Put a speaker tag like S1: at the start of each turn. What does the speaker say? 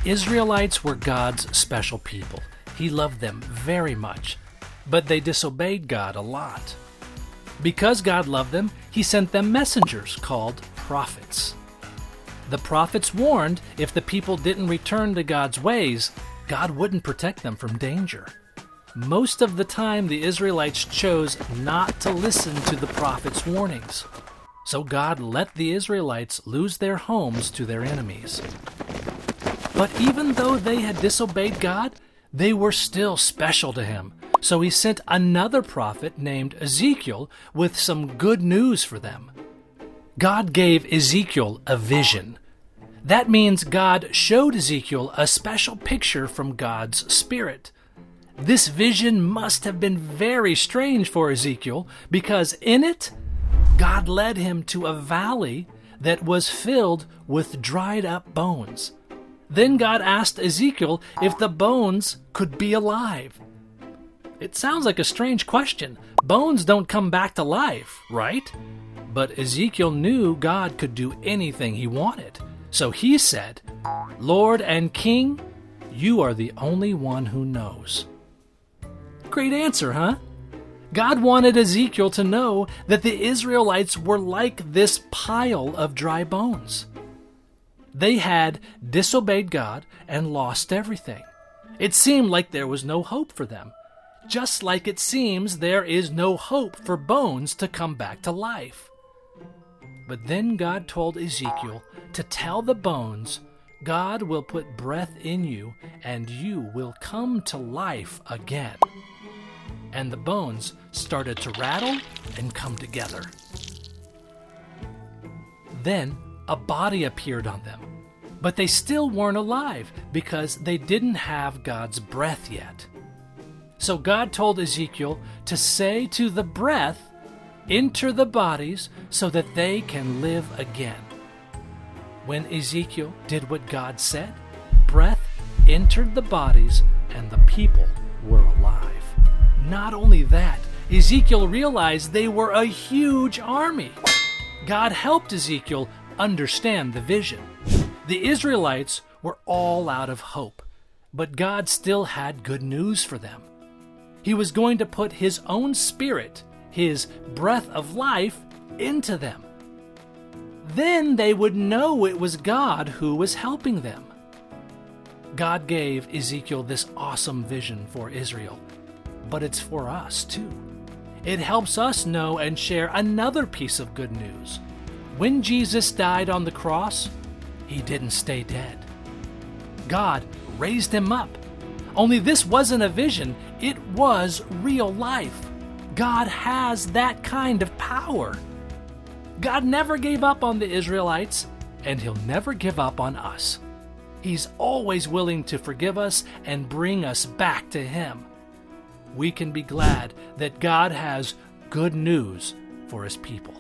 S1: Israelites were God's special people. He loved them very much, but they disobeyed God a lot. Because God loved them, He sent them messengers called prophets. The prophets warned if the people didn't return to God's ways, God wouldn't protect them from danger. Most of the time, the Israelites chose not to listen to the prophets' warnings. So God let the Israelites lose their homes to their enemies. But even though they had disobeyed God, they were still special to Him. So He sent another prophet named Ezekiel with some good news for them. God gave Ezekiel a vision. That means God showed Ezekiel a special picture from God's Spirit. This vision must have been very strange for Ezekiel because in it, God led him to a valley that was filled with dried up bones. Then God asked Ezekiel if the bones could be alive. It sounds like a strange question. Bones don't come back to life, right? But Ezekiel knew God could do anything He wanted. So he said, "Lord and King, You are the only one who knows." Great answer, huh? God wanted Ezekiel to know that the Israelites were like this pile of dry bones. They had disobeyed God and lost everything. It seemed like there was no hope for them, just like it seems there is no hope for bones to come back to life. But then God told Ezekiel to tell the bones, God will put breath in you and you will come to life again. And the bones started to rattle and come together. Then a body appeared on them, but they still weren't alive because they didn't have God's breath yet. So God told Ezekiel to say to the breath, "Enter the bodies so that they can live again." When Ezekiel did what God said, breath entered the bodies and the people were alive. Not only that, Ezekiel realized they were a huge army. God helped Ezekiel understand the vision. The Israelites were all out of hope, but God still had good news for them. He was going to put His own Spirit, His breath of life, into them. Then they would know it was God who was helping them. God gave Ezekiel this awesome vision for Israel, but it's for us too. It helps us know and share another piece of good news. When Jesus died on the cross, He didn't stay dead. God raised Him up. Only this wasn't a vision, it was real life. God has that kind of power. God never gave up on the Israelites, and He'll never give up on us. He's always willing to forgive us and bring us back to Him. We can be glad that God has good news for His people.